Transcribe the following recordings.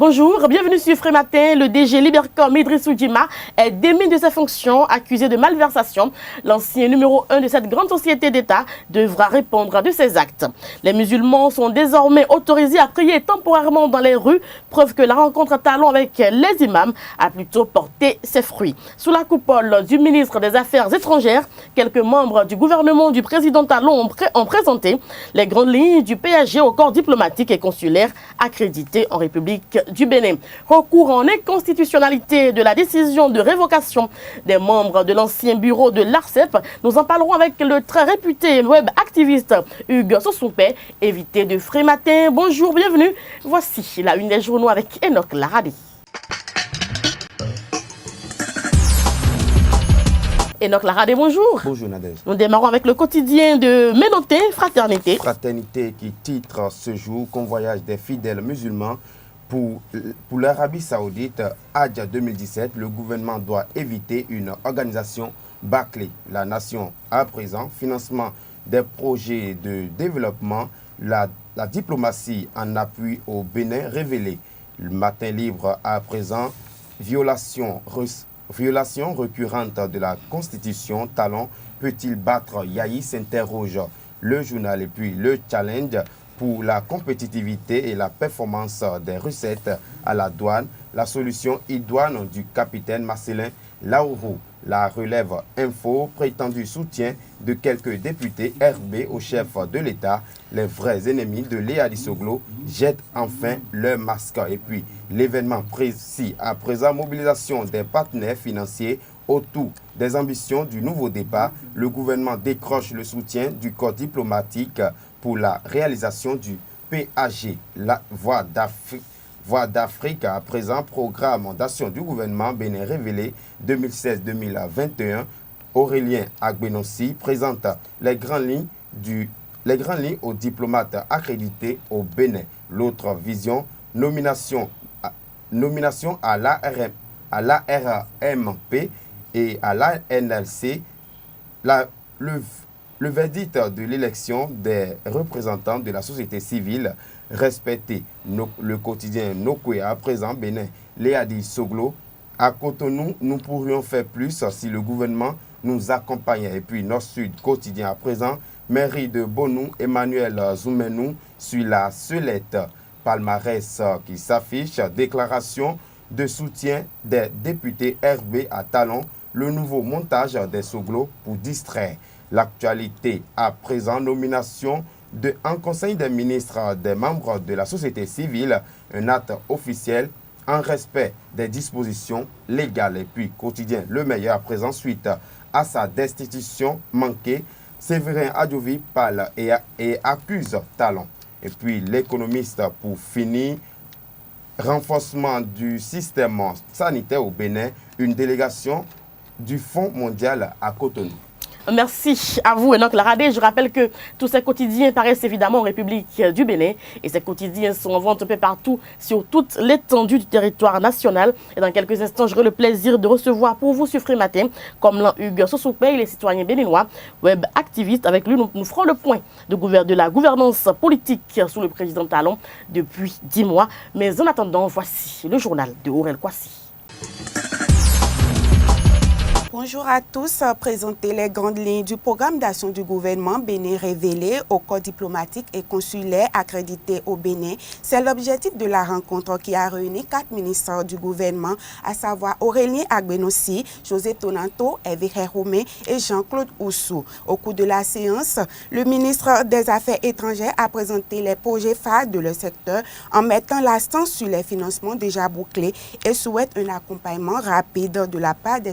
Bonjour, bienvenue sur Frématin. Le DG Libercom Idrissou Djima est démis de ses fonctions, accusé de malversation. L'ancien numéro 1 de cette grande société d'État devra répondre de ses actes. Les musulmans sont désormais autorisés à prier temporairement dans les rues, preuve que la rencontre talon avec les imams a plutôt porté ses fruits. Sous la coupole du ministre des Affaires étrangères, quelques membres du gouvernement du président Talon ont présenté les grandes lignes du PAG au corps diplomatique et consulaire accrédité en République du Bénin. Recours en inconstitutionnalité de la décision de révocation des membres de l'ancien bureau de l'ARCEP. Nous en parlerons avec le très réputé web activiste Hugues Sosoupé, invité de Frématin. Bonjour, bienvenue. Voici la une des journaux avec Enoch Laradé. Enoch Laradé, bonjour. Bonjour Nadège. Nous démarrons avec le quotidien de Ménoté, Fraternité. Fraternité qui titre ce jour Convoyage des fidèles musulmans pour l'Arabie Saoudite. Hajj 2017, le gouvernement doit éviter une organisation bâclée. La nation à présent, financement des projets de développement, la diplomatie en appui au Bénin révélée. Le matin libre à présent, violation récurrente de la Constitution, Talon peut-il battre Yahi, s'interroge le journal. Et puis le challenge pour la compétitivité et la performance des recettes à la douane, la solution idoine du capitaine Marcelin Laourou. La relève info, prétendu soutien de quelques députés RB au chef de l'État. Les vrais ennemis de Léa Dissoglo jettent enfin leur masque. Et puis l'événement précis à présent, mobilisation des partenaires financiers autour des ambitions du nouveau départ. Le gouvernement décroche le soutien du corps diplomatique pour la réalisation du PAG, la Voix d'Afrique. À présent, programme d'action du gouvernement Bénin révélé 2016-2021. Aurélien Agbenossi présente les grandes lignes aux diplomates accrédités au Bénin. L'autre vision, nomination à l'ARMP et à l'ANLC. Le verdict de l'élection des représentants de la société civile respecté. Le quotidien Nokwe à présent, Bénin, Léa Dissoglo. À Cotonou, nous pourrions faire plus si le gouvernement nous accompagnait. Et puis Nord-Sud quotidien à présent, mairie de Bonou, Emmanuel Zoumenou suit la Selette. Palmarès qui s'affiche, déclaration de soutien des députés RB à Talon, le nouveau montage des Soglo pour distraire. L'actualité à présent, nomination en Conseil des ministres des membres de la société civile, un acte officiel en respect des dispositions légales. Et puis, quotidien Le Meilleur à présent, suite à sa destitution manquée, Séverin Adjovi parle et accuse Talon. Et puis, l'économiste pour finir, renforcement du système sanitaire au Bénin, une délégation du Fonds mondial à Cotonou. Merci à vous, Enoch Laradé. Je rappelle que tous ces quotidiens paraissent évidemment en République du Bénin et ces quotidiens sont en vente un peu partout sur toute l'étendue du territoire national. Et dans quelques instants, j'aurai le plaisir de recevoir pour vous sur Frématin, comme l'un Hugues Sosoupé, les citoyens béninois, web activistes. Avec lui, nous ferons le point de la gouvernance politique sous le président Talon depuis 10 mois. Mais en attendant, voici le journal de Aurel Kwasi. Bonjour à tous. Présenter les grandes lignes du programme d'action du gouvernement Bénin révélé au corps diplomatique et consulaire accrédité au Bénin. C'est l'objectif de la rencontre qui a réuni 4 ministres du gouvernement, à savoir Aurélien Agbenossi, José Tonanto, Hervé Romé et Jean-Claude Oussou. Au cours de la séance, le ministre des Affaires étrangères a présenté les projets phares de leur secteur en mettant l'accent sur les financements déjà bouclés et souhaite un accompagnement rapide de la part des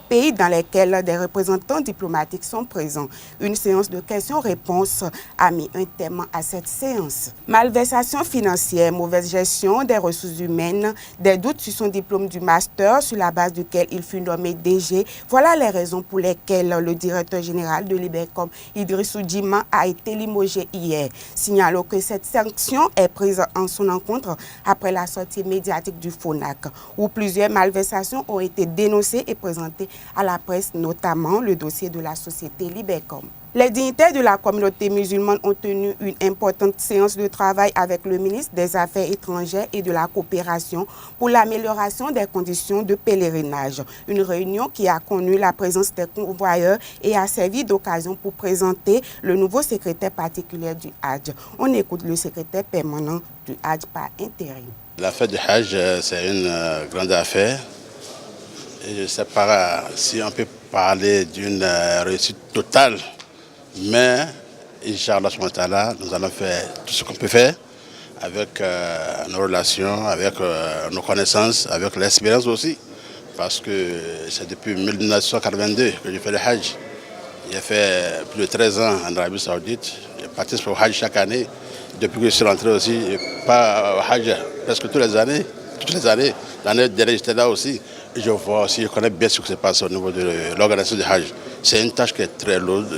pays dans lesquels des représentants diplomatiques sont présents. Une séance de questions-réponses a mis un thème à cette séance. Malversation financière, mauvaise gestion des ressources humaines, des doutes sur son diplôme du master sur la base duquel il fut nommé DG. Voilà les raisons pour lesquelles le directeur général de Libercom, Idrissou Djima, a été limogé hier. Signalons que cette sanction est prise en son encontre après la sortie médiatique du FONAC, où plusieurs malversations ont été dénoncées et présentées présenté à la presse, notamment le dossier de la société Libercom. Les dignitaires de la communauté musulmane ont tenu une importante séance de travail avec le ministre des Affaires étrangères et de la coopération pour l'amélioration des conditions de pèlerinage. Une réunion qui a connu la présence des convoyeurs et a servi d'occasion pour présenter le nouveau secrétaire particulier du Hajj. On écoute le secrétaire permanent du Hajj par intérim. L'affaire du Hajj, c'est une grande affaire. Et je ne sais pas si on peut parler d'une réussite totale. Mais, Inch'Allah, nous allons faire tout ce qu'on peut faire avec nos relations, avec nos connaissances, avec l'expérience aussi. Parce que c'est depuis 1982 que je fais le Hajj. J'ai fait plus de 13 ans en Arabie Saoudite. Je participe au Hajj chaque année. Depuis que je suis rentré aussi, je pars au Hajj presque toutes les années. L'année dernière, j'étais là aussi. Et je vois aussi, je connais bien ce qui se passe au niveau de l'organisation du Hajj. C'est une tâche qui est très lourde,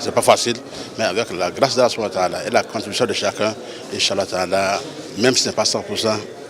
c'est pas facile, mais avec la grâce d'Allah et la contribution de chacun, Inch'Allah, même si ce n'est pas 100%,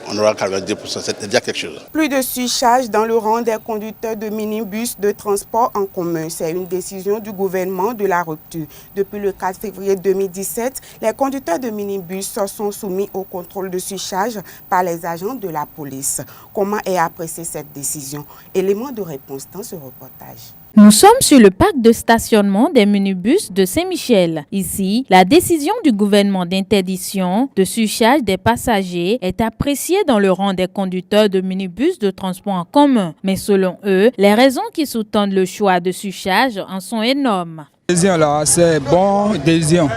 on aura 90%, c'est déjà quelque chose. Plus de surcharge dans le rang des conducteurs de minibus de transport en commun. C'est une décision du gouvernement de la rupture. Depuis le 4 février 2017, les conducteurs de minibus sont soumis au contrôle de surcharge par les agents de la police. Comment est appréciée cette décision? Élément de réponse dans ce reportage. Nous sommes sur le parc de stationnement des minibus de Saint-Michel. Ici, la décision du gouvernement d'interdiction de surcharge des passagers est appréciée dans le rang des conducteurs de minibus de transport en commun. Mais selon eux, les raisons qui sous-tendent le choix de surcharge en sont énormes. Décision là, c'est bon décision.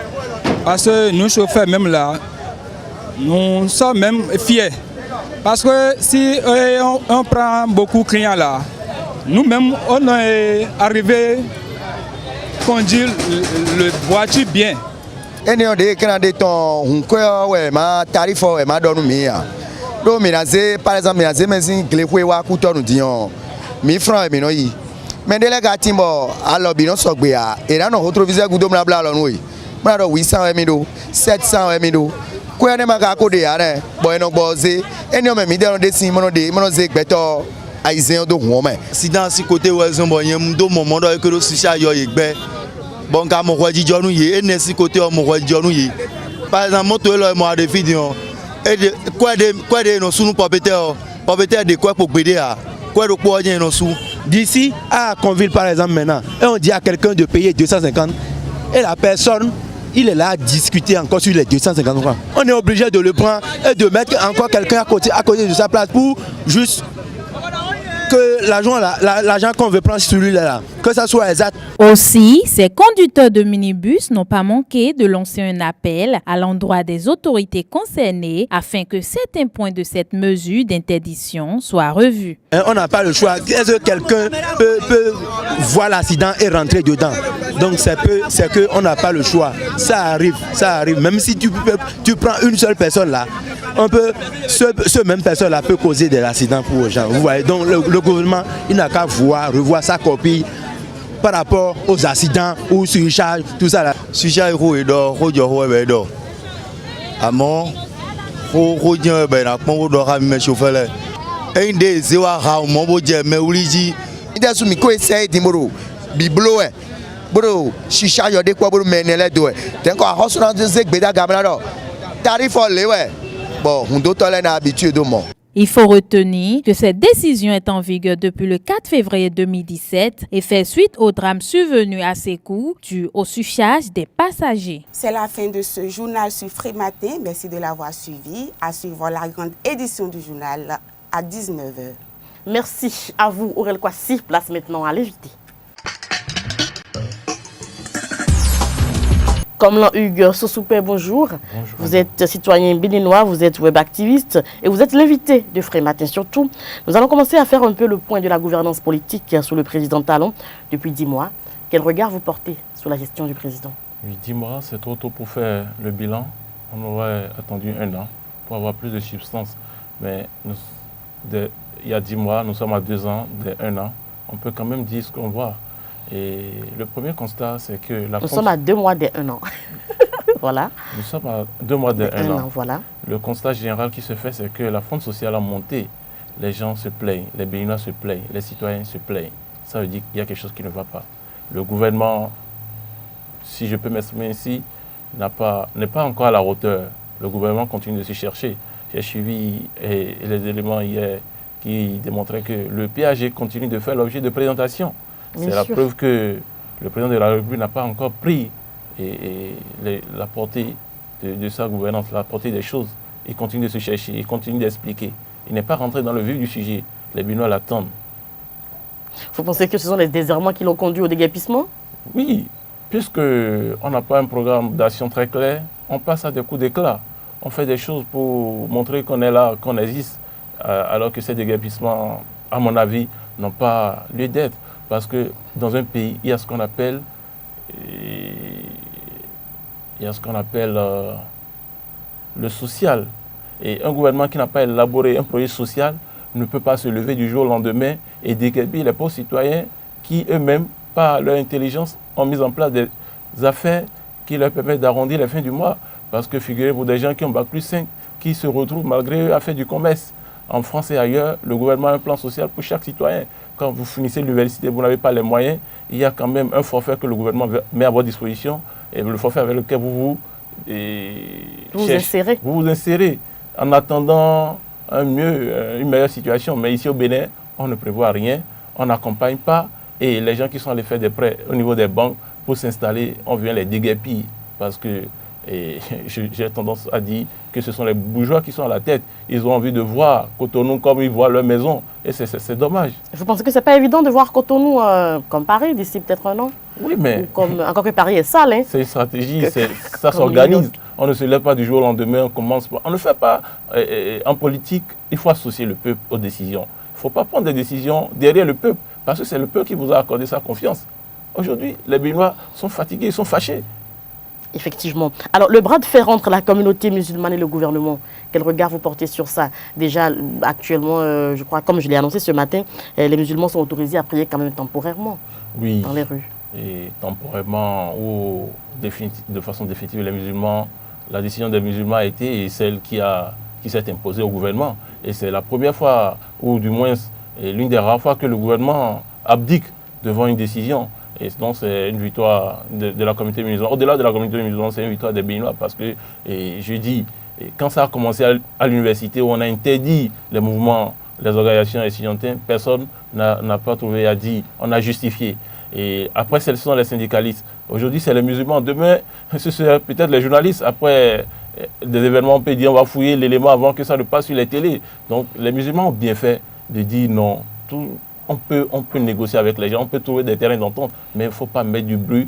Parce que nous chauffeurs même là, nous sommes même fiers. Parce que si on prend beaucoup de clients là, nous-mêmes, on est arrivé à conduire le voiture bien. Et nous avons tarif par exemple, mais francs mais dès que tu as l'objet et là, on retrouve 800 700 quoi ne m'a pas codé à bon et nous même des accident si côté wazon bon yem do moment do que si cha yo igbe bon ka mo kwa jijonu ye ene si côté mo kwa jijonu ye par exemple moto lo mo de vidéo et de quoi de no sunu propriétaire de quoi pour béder à quoi de quoi no sou d'ici à Conville par exemple maintenant et on dit à quelqu'un de payer 250 et la personne il est là à discuter encore sur les 250 francs. On est obligé de le prendre et de mettre encore quelqu'un à côté de sa place pour juste que l'argent qu'on veut prendre sur celui-là, que ça soit exact. Aussi, ces conducteurs de minibus n'ont pas manqué de lancer un appel à l'endroit des autorités concernées afin que certains points de cette mesure d'interdiction soient revus. On n'a pas le choix. Est-ce que quelqu'un peut voir l'accident et rentrer dedans? Donc c'est qu'on n'a pas le choix. Ça arrive. Même si tu prends une seule personne là, on peut, ce même personne là peut causer des accidents pour les gens. Vous voyez, donc le gouvernement, il n'a qu'à revoir sa copie par rapport aux accidents ou surcharge, tout ça là. Surcharge est d'or, amon, chauffeur. Et des zéwa mon beau mais ouliji. Il a soumis quoi essayer d'imoro, biblo bro, surcharge de quoi pour mener les deux. T'es encore à ressonner de zèque béda gablado. Tarif au lewe. Bon, on doit être habitué de moi. Il faut retenir que cette décision est en vigueur depuis le 4 février 2017 et fait suite au drame survenu à Sékou dû au surcharge des passagers. C'est la fin de ce journal sur Frématin. Merci de l'avoir suivi. À suivre la grande édition du journal à 19h. Merci à vous, Aurel Kwasi. Place maintenant à l'invité. Comme Hugues Sosoupé, bonjour. Bonjour. Vous êtes citoyen béninois, vous êtes web activiste et vous êtes l'invité de Frématin surtout. Nous allons commencer à faire un peu le point de la gouvernance politique sous le président Talon depuis 10 mois. Quel regard vous portez sur la gestion du président? Oui, 10 mois, c'est trop tôt pour faire le bilan. On aurait attendu 1 an pour avoir plus de substance. Mais il y a 10 mois, nous sommes à 2 ans, de 1 an. On peut quand même dire ce qu'on voit. Et le premier constat, c'est que nous sommes à 2 mois de 1 an. Voilà. Nous sommes à 2 mois de 1 an. Voilà. Le constat général qui se fait, c'est que la fonte sociale a monté. Les gens se plaignent, les Béninois se plaignent, les citoyens se plaignent. ça veut dire qu'il y a quelque chose qui ne va pas. Le gouvernement, si je peux m'exprimer ici, n'est pas encore à la hauteur. Le gouvernement continue de se chercher. J'ai suivi les éléments hier qui démontraient que le PAG continue de faire l'objet de présentations. C'est la preuve que le président de la République n'a pas encore pris la portée de sa gouvernance, la portée des choses. Il continue de se chercher, il continue d'expliquer. Il n'est pas rentré dans le vif du sujet. Les Béninois l'attendent. Vous pensez que ce sont les désertements qui l'ont conduit au déguerpissement? Oui, puisqu'on n'a pas un programme d'action très clair, on passe à des coups d'éclat. On fait des choses pour montrer qu'on est là, qu'on existe, alors que ces déguerpissements, à mon avis, n'ont pas lieu d'être. Parce que dans un pays, il y a ce qu'on appelle, le social. Et un gouvernement qui n'a pas élaboré un projet social ne peut pas se lever du jour au lendemain et déguerpir les pauvres citoyens qui eux-mêmes, par leur intelligence, ont mis en place des affaires qui leur permettent d'arrondir les fins du mois. Parce que figurez-vous, des gens qui ont Bac+5, qui se retrouvent malgré eux à faire du commerce. En France et ailleurs, le gouvernement a un plan social pour chaque citoyen. Quand vous finissez l'université, vous n'avez pas les moyens, il y a quand même un forfait que le gouvernement met à votre disposition, et le forfait avec lequel vous vous insérez en attendant une meilleure situation. Mais ici au Bénin, on ne prévoit rien, on n'accompagne pas, et les gens qui sont allés faire des prêts au niveau des banques pour s'installer, on vient les déguerpir parce que j'ai tendance à dire que ce sont les bourgeois qui sont à la tête. Ils ont envie de voir Cotonou comme ils voient leur maison. Et c'est dommage. Vous pensez que ce n'est pas évident de voir Cotonou comme Paris d'ici peut-être un an? Oui, mais... Encore que Paris est sale. Hein? C'est une stratégie, ça s'organise. On ne se lève pas du jour au lendemain, on commence pas. On ne fait pas... en politique, il faut associer le peuple aux décisions. Il ne faut pas prendre des décisions derrière le peuple, parce que c'est le peuple qui vous a accordé sa confiance. Aujourd'hui, les Béninois sont fatigués, ils sont fâchés. Effectivement. Alors, le bras de fer entre la communauté musulmane et le gouvernement, quel regard vous portez sur ça? Déjà, actuellement, je crois, comme je l'ai annoncé ce matin, les musulmans sont autorisés à prier quand même temporairement dans les rues. Et temporairement ou de façon définitive, les musulmans, la décision des musulmans a été celle qui s'est imposée au gouvernement. Et c'est la première fois, ou du moins l'une des rares fois que le gouvernement abdique devant une décision. Et donc, c'est une victoire de la communauté musulmane. Au-delà de la communauté musulmane, c'est une victoire des Béninois parce que, je dis, quand ça a commencé à l'université où on a interdit les mouvements, les organisations étudiantines, personne n'a pas trouvé à dire, on a justifié. Et après, ce sont les syndicalistes. Aujourd'hui, c'est les musulmans. Demain, ce sera peut-être les journalistes. Après des événements, on peut dire on va fouiller l'élément avant que ça ne passe sur les télés. Donc, les musulmans ont bien fait de dire non. On peut négocier avec les gens, on peut trouver des terrains d'entente, mais il ne faut pas mettre du bruit.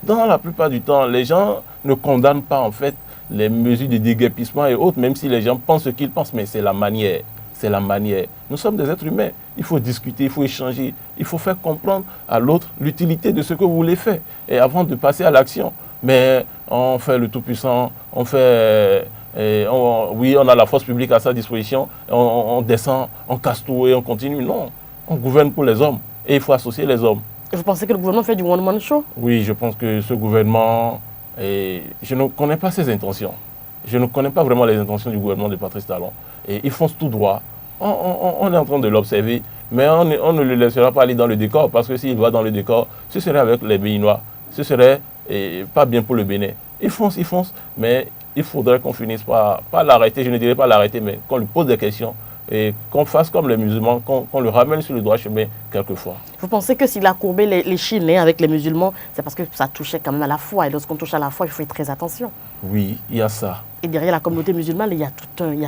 Dans la plupart du temps, les gens ne condamnent pas en fait les mesures de déguerpissement et autres, même si les gens pensent ce qu'ils pensent, mais c'est la manière. C'est la manière. Nous sommes des êtres humains. Il faut discuter, il faut échanger, il faut faire comprendre à l'autre l'utilité de ce que vous voulez faire. Et avant de passer à l'action, mais on fait le tout-puissant, on fait... oui, on a la force publique à sa disposition, on descend, on casse tout et on continue. Non, on gouverne pour les hommes et il faut associer les hommes. Et vous pensez que le gouvernement fait du one-man show? Oui, je pense que ce gouvernement, je ne connais pas ses intentions. Je ne connais pas vraiment les intentions du gouvernement de Patrice Talon. Et ils foncent tout droit. On est en train de l'observer, mais on ne le laissera pas aller dans le décor parce que s'il va dans le décor, ce serait avec les Béninois. Ce serait pas bien pour le Bénin. Ils foncent, mais il faudrait qu'on finisse par l'arrêter, je ne dirais pas l'arrêter, mais qu'on lui pose des questions et qu'on fasse comme les musulmans, qu'on le ramène sur le droit chemin quelquefois. Vous pensez que s'il a courbé les Chines avec les musulmans, c'est parce que ça touchait quand même à la foi, et lorsqu'on touche à la foi, il faut faire très attention. Oui, il y a ça. Et derrière la communauté musulmane, il y a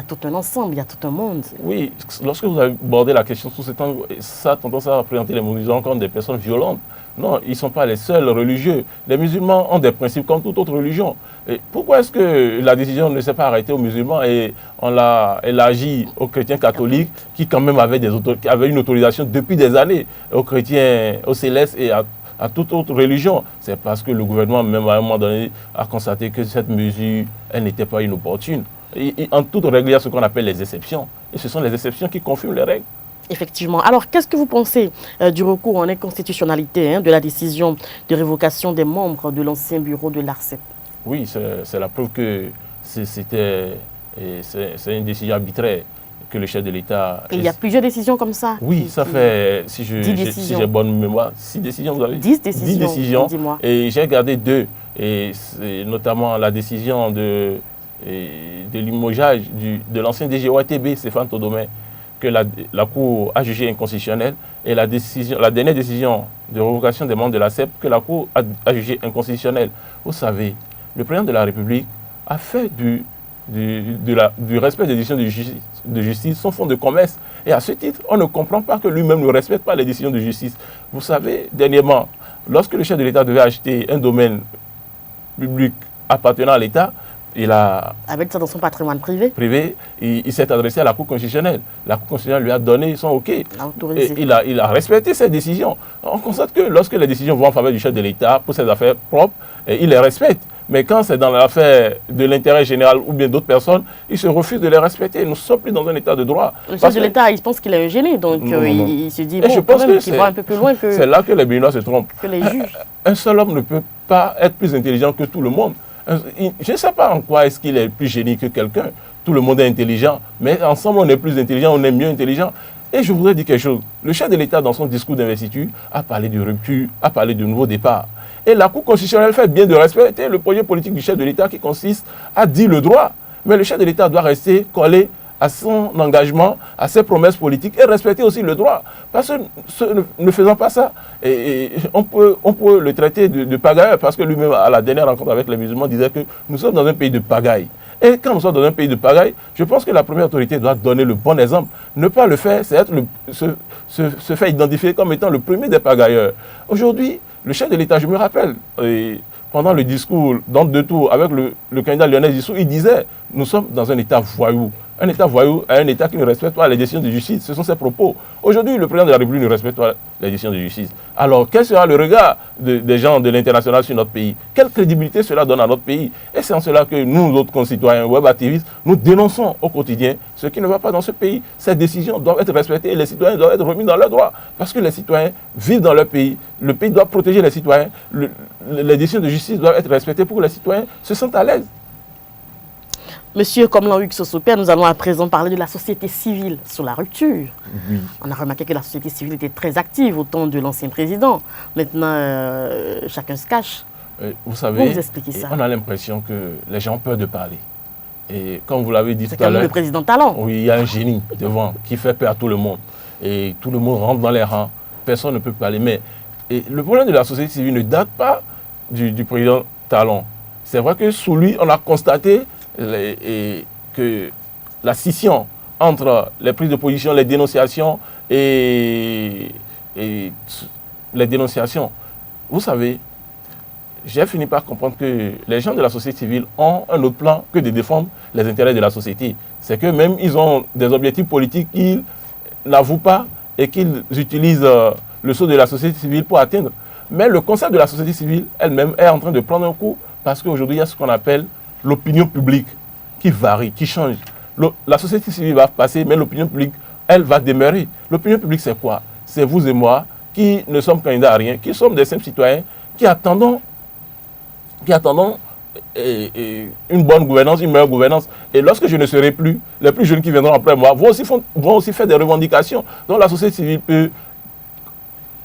tout un ensemble, il y a tout un monde. Oui, lorsque vous avez abordé la question sous cet angle, ça a tendance à représenter les musulmans comme des personnes violentes. Non, ils ne sont pas les seuls religieux. Les musulmans ont des principes comme toute autre religion. Et pourquoi est-ce que la décision ne s'est pas arrêtée aux musulmans et on l'a élargie aux chrétiens catholiques qui quand même avaient une autorisation depuis des années, aux chrétiens, aux célestes et à toute autre religion? C'est parce que le gouvernement, même à un moment donné, a constaté que cette mesure, elle n'était pas inopportune. Et en toute règle, il y a ce qu'on appelle les exceptions. Et ce sont les exceptions qui confirment les règles. Effectivement. Alors, qu'est-ce que vous pensez du recours en inconstitutionnalité de la décision de révocation des membres de l'ancien bureau de l'ARCEP? Oui, c'est la preuve que c'est une décision arbitraire. que le chef de l'État... Il y a plusieurs décisions comme ça. Oui, ça fait, si j'ai bonne mémoire, 6 décisions, vous avez 10 décisions. 10 décisions. Dis-moi. Et j'ai regardé 2, et notamment la décision de limogeage de l'ancien DG-OATB, Stéphane Todomé, que la Cour a jugé inconstitutionnelle, et la dernière décision de révocation des membres de la CEP que la Cour a jugé inconstitutionnelle. Vous savez, le président de la République a fait du respect des décisions de justice son fonds de commerce. Et à ce titre, on ne comprend pas que lui-même ne respecte pas les décisions de justice. Vous savez, dernièrement, lorsque le chef de l'État devait acheter un domaine public appartenant à l'État, avec ça dans son patrimoine privé. Il s'est adressé à la Cour constitutionnelle. La Cour constitutionnelle lui a donné son OK. Et autorisé. Il a respecté ses décisions. On constate que lorsque les décisions vont en faveur du chef de l'État pour ses affaires propres, il les respecte. Mais quand c'est dans l'affaire de l'intérêt général ou bien d'autres personnes, il se refuse de les respecter. Nous ne sommes plus dans un état de droit. Le chef de l'État, il pense qu'il est un génie, donc il se dit, bon, je pense qu'il va un peu plus loin que... C'est là que les Béninois se trompent. Que les juges. Un seul homme ne peut pas être plus intelligent que tout le monde. Je ne sais pas en quoi est-ce qu'il est plus génie que quelqu'un. Tout le monde est intelligent, mais ensemble on est plus intelligent, on est mieux intelligent. Et je voudrais dire quelque chose. Le chef de l'État, dans son discours d'investiture, a parlé de rupture, a parlé de nouveau départ. Et la Cour constitutionnelle fait bien de respecter le projet politique du chef de l'État qui consiste à dire le droit. Mais le chef de l'État doit rester collé à son engagement, à ses promesses politiques et respecter aussi le droit. Parce que ne faisant pas ça, on peut le traiter de pagailleur, parce que lui-même, à la dernière rencontre avec les musulmans, disait que nous sommes dans un pays de pagaille. Et quand nous sommes dans un pays de pagaille, je pense que la première autorité doit donner le bon exemple. Ne pas le faire, c'est se faire identifier comme étant le premier des pagailleurs. Aujourd'hui, le chef de l'État, je me rappelle, pendant le discours dans 2 tours avec le candidat Lionel Zissou, il disait « Nous sommes dans un État voyou ». Un État voyou est un État qui ne respecte pas les décisions de justice. Ce sont ses propos. Aujourd'hui, le président de la République ne respecte pas les décisions de justice. Alors, quel sera le regard des gens de l'international sur notre pays? Quelle crédibilité cela donne à notre pays? Et c'est en cela que nous, autres concitoyens web activistes, nous dénonçons au quotidien ce qui ne va pas dans ce pays. Ces décisions doivent être respectées et les citoyens doivent être remis dans leurs droits. Parce que les citoyens vivent dans leur pays. Le pays doit protéger les citoyens. Les décisions de justice doivent être respectées pour que les citoyens se sentent à l'aise. Monsieur Komlan-Hugues Sosopé, nous allons à présent parler de la société civile sur la rupture. Oui. On a remarqué que la société civile était très active au temps de l'ancien président. Maintenant, chacun se cache. Vous savez, vous expliquez ça? On a l'impression que les gens ont peur de parler. Et comme vous l'avez dit tout à l'heure... le président Talon. Oui, il y a un génie devant qui fait peur à tout le monde. Et tout le monde rentre dans les rangs. Personne ne peut parler. Mais le problème de la société civile ne date pas du président Talon. C'est vrai que sous lui, on a constaté que la scission entre les prises de position, les dénonciations et les dénonciations. Vous savez, j'ai fini par comprendre que les gens de la société civile ont un autre plan que de défendre les intérêts de la société. C'est que même ils ont des objectifs politiques qu'ils n'avouent pas et qu'ils utilisent le sceau de la société civile pour atteindre. Mais le concept de la société civile elle-même est en train de prendre un coup parce qu'aujourd'hui, il y a ce qu'on appelle l'opinion publique qui varie, qui change. La société civile va passer, mais l'opinion publique, elle va demeurer. L'opinion publique, c'est quoi? C'est vous et moi qui ne sommes candidats à rien, qui sommes des simples citoyens, qui attendons une bonne gouvernance, une meilleure gouvernance. Et lorsque je ne serai plus, les plus jeunes qui viendront après moi vont aussi faire des revendications. Donc la société civile peut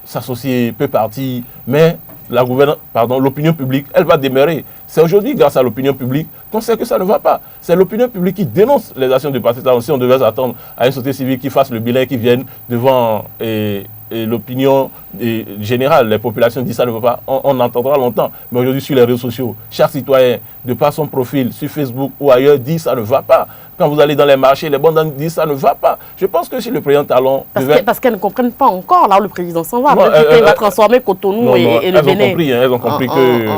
s'associer, peut partir, mais l'opinion publique, elle va demeurer. C'est aujourd'hui, grâce à l'opinion publique, qu'on sait que ça ne va pas. C'est l'opinion publique qui dénonce les actions du Parti Talon. Si on devait s'attendre à une société civile qui fasse le bilan, qui vienne devant l'opinion générale, les populations disent ça ne va pas, on entendra longtemps. Mais aujourd'hui, sur les réseaux sociaux, chaque citoyen, de par son profil, sur Facebook ou ailleurs, dit ça ne va pas. Quand vous allez dans les marchés, les bandes disent ça ne va pas. Je pense que si le président Talon... Parce qu'elles ne comprennent pas encore, là où le président s'en va. Il va transformer Cotonou et le Bénin. Elles ont compris que...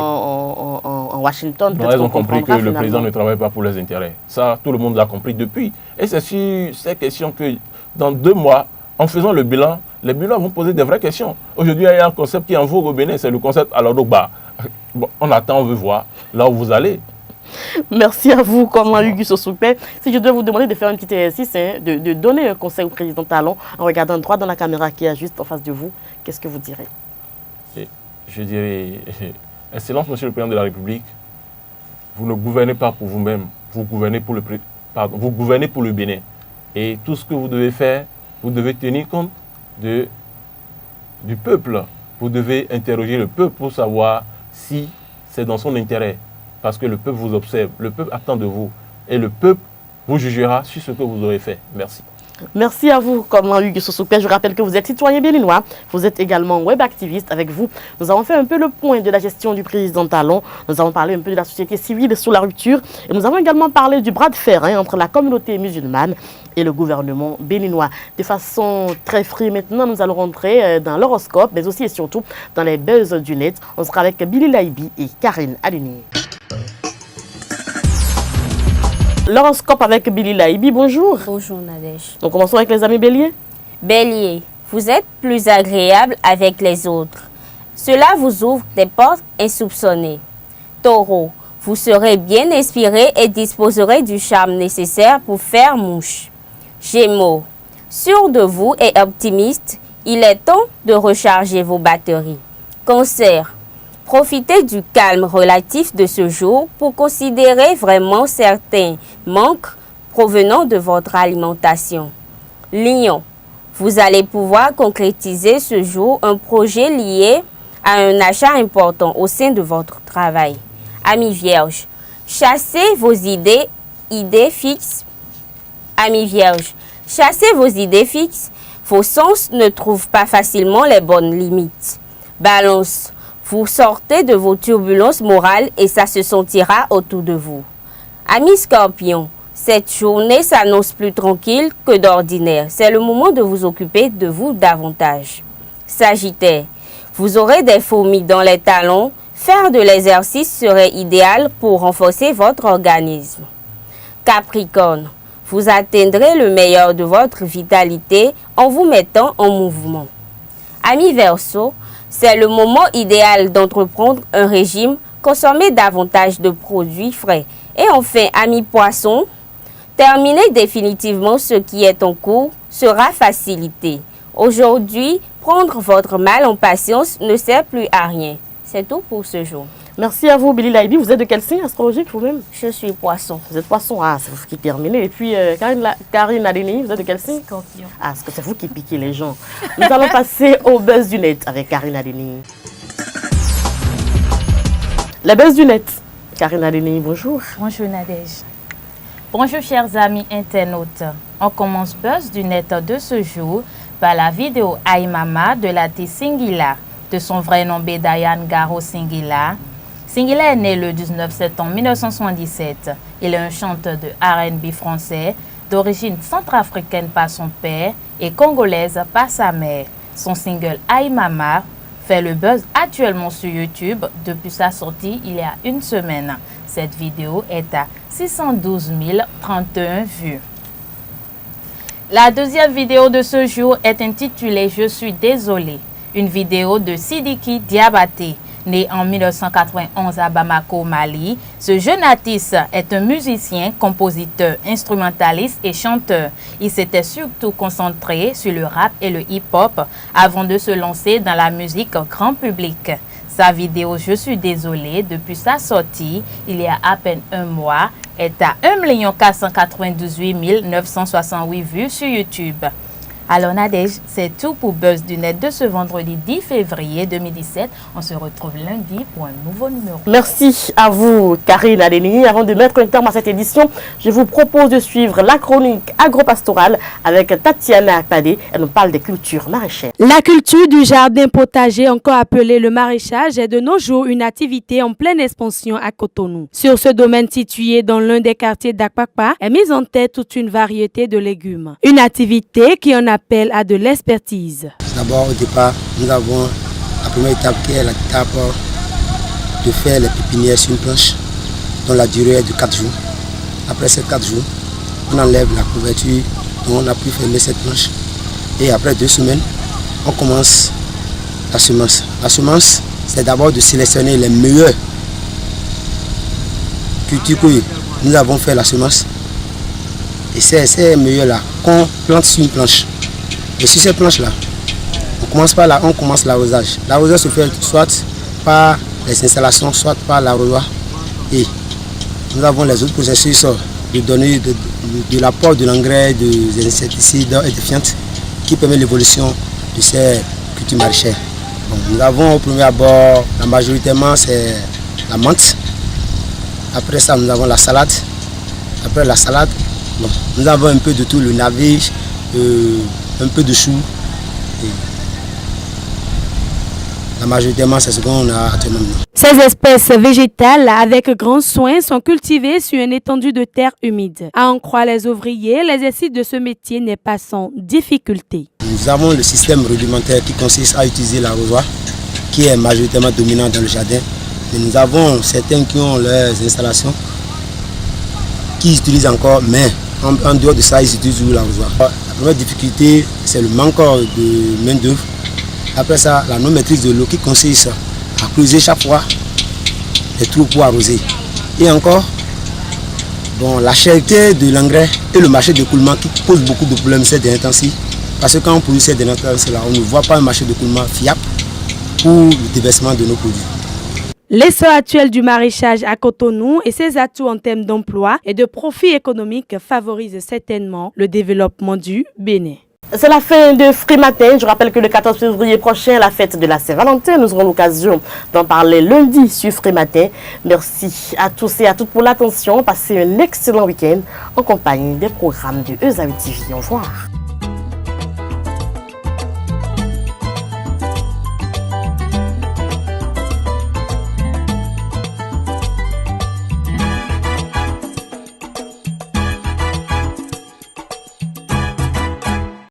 En Washington, peut-être elles ont compris que le président ne travaille pas pour les intérêts. Ça, tout le monde l'a compris depuis. Et c'est sur ces questions que, dans 2 mois, en faisant le bilan, les bilans vont poser des vraies questions. Aujourd'hui, il y a un concept qui est en vogue au Bénin, c'est le concept alors donc on attend, on veut voir là où vous allez. Merci à vous, Komlan-Hugues Sosopé. Si je dois vous demander de faire un petit exercice, de donner un conseil au président Talon en regardant droit dans la caméra qui est juste en face de vous, qu'est-ce que vous direz? Je dirais, Excellence, Monsieur le Président de la République, vous ne gouvernez pas pour vous-même, vous gouvernez pour le Bénin. Et tout ce que vous devez faire, vous devez tenir compte du peuple. Vous devez interroger le peuple pour savoir si c'est dans son intérêt. Parce que le peuple vous observe, le peuple attend de vous. Et le peuple vous jugera sur ce que vous aurez fait. Merci. Merci à vous, comme Hugues Sosoupé. Je rappelle que vous êtes citoyen béninois. Vous êtes également web activiste. Avec vous, nous avons fait un peu le point de la gestion du président Talon. Nous avons parlé un peu de la société civile sous la rupture. Et nous avons également parlé du bras de fer entre la communauté musulmane et le gouvernement béninois. De façon très free, maintenant, nous allons rentrer dans l'horoscope, mais aussi et surtout dans les buzz du net. On sera avec Billy Laibi et Karine Aluni. L'horoscope avec Billy Laibi, bonjour. Bonjour Nadège. Donc commençons avec les amis béliers. Bélier, vous êtes plus agréable avec les autres. Cela vous ouvre des portes insoupçonnées. Taureau, vous serez bien inspiré et disposerez du charme nécessaire pour faire mouche. Gémeaux, sûr de vous et optimiste, il est temps de recharger vos batteries. Cancer, profitez du calme relatif de ce jour pour considérer vraiment certains manques provenant de votre alimentation. Lion, vous allez pouvoir concrétiser ce jour un projet lié à un achat important au sein de votre travail. Amis vierges, chassez vos idées fixes. Amis vierges, chassez vos idées fixes. Vos sens ne trouvent pas facilement les bonnes limites. Balance, vous sortez de vos turbulences morales et ça se sentira autour de vous. Amis Scorpions, cette journée s'annonce plus tranquille que d'ordinaire. C'est le moment de vous occuper de vous davantage. Sagittaire, vous aurez des fourmis dans les talons. Faire de l'exercice serait idéal pour renforcer votre organisme. Capricorne, vous atteindrez le meilleur de votre vitalité en vous mettant en mouvement. Amis Verseau, c'est le moment idéal d'entreprendre un régime, consommer davantage de produits frais. Et enfin, amis Poissons, terminer définitivement ce qui est en cours sera facilité. Aujourd'hui, prendre votre mal en patience ne sert plus à rien. C'est tout pour ce jour. Merci à vous, Billy Laibi. Vous êtes de quel signe astrologique vous-même? Je suis Poisson. Vous êtes Poisson, ah, c'est vous qui terminez. Et puis, Karine Adeni, vous êtes de quel signe? Scorpion. Ah, parce que c'est vous qui piquez les gens. Nous allons passer au buzz du net avec Karine Adeni. La buzz du net. Karine Adeni, bonjour. Bonjour Nadège. Bonjour chers amis internautes. On commence buzz du net de ce jour par la vidéo Aïe Mama de l'artiste Singila, de son vrai nom Bédayan Garo Singila. Singila est né le 19 septembre 1977. Il est un chanteur de R&B français d'origine centrafricaine par son père et congolaise par sa mère. Son single Aïe Mama fait le buzz actuellement sur YouTube depuis sa sortie il y a une semaine. Cette vidéo est à 612 031 vues. La deuxième vidéo de ce jour est intitulée « Je suis désolé », une vidéo de Sidiki Diabaté. Né en 1991 à Bamako, Mali, ce jeune artiste est un musicien, compositeur, instrumentaliste et chanteur. Il s'était surtout concentré sur le rap et le hip-hop avant de se lancer dans la musique grand public. Sa vidéo « Je suis désolé » depuis sa sortie, il y a à peine un mois, est à 1 498 968 vues sur YouTube. Alors Nadège, c'est tout pour Buzz du Net de ce vendredi 10 février 2017. On se retrouve lundi pour un nouveau numéro. Merci à vous, Karine Adeni. Avant de mettre un terme à cette édition, je vous propose de suivre la chronique agro-pastorale avec Tatiana Akpadé. Elle nous parle des cultures maraîchères. La culture du jardin potager, encore appelé le maraîchage, est de nos jours une activité en pleine expansion à Cotonou. Sur ce domaine situé dans l'un des quartiers d'Akpakpa, est mise en tête toute une variété de légumes. Une activité qui en appelle à de l'expertise. D'abord, au départ, nous avons la première étape qui est l'étape de faire les pépinières sur une planche dont la durée est de 4 jours. Après ces 4 jours, on enlève la couverture dont on a pu fermer cette planche. Et après 2 semaines, on commence la semence. La semence, c'est d'abord de sélectionner les meilleures cultures que nous avons fait la semence. Et c'est ces meilleurs-là qu'on plante sur une planche. Et sur cette planche-là, on commence l'arrosage. L'arrosage se fait soit par les installations, soit par l'arrosoir. Et nous avons les autres processus de donner de l'apport de l'engrais, des insecticides et des fientes qui permet l'évolution de ces cultures maraîchères. Bon, nous avons au premier abord, majoritairement c'est la menthe. Après ça, nous avons la salade. Après la salade, bon, nous avons un peu de tout, le navet, un peu de chou. La majoritairement, c'est ce qu'on a actuellement. Ces espèces végétales, avec grand soin, sont cultivées sur une étendue de terre humide. À en croire les ouvriers, l'exercice de ce métier n'est pas sans difficulté. Nous avons le système rudimentaire qui consiste à utiliser l'arrosoir, qui est majoritairement dominant dans le jardin. Et nous avons certains qui ont leurs installations, qui utilisent encore, mais en dehors de ça, ils utilisent l'arrosoir. La première difficulté, c'est le manque de main-d'œuvre. Après ça, la non-maîtrise de l'eau qui consiste à creuser chaque fois les trous pour arroser. Et encore, bon, la cherté de l'engrais et le marché d'écoulement qui pose beaucoup de problèmes ces derniers temps-ci. Parce que quand on produit ces derniers temps-là, on ne voit pas un marché d'écoulement fiable pour le déversement de nos produits. L'essor actuel du maraîchage à Cotonou et ses atouts en termes d'emploi et de profit économique favorisent certainement le développement du Bénin. C'est la fin de Frimatin. Je rappelle que le 14 février prochain, la fête de la Saint-Valentin, nous aurons l'occasion d'en parler lundi sur Frimatin. Merci à tous et à toutes pour l'attention. Passez un excellent week-end en compagnie des programmes de ESAU TV. Au revoir.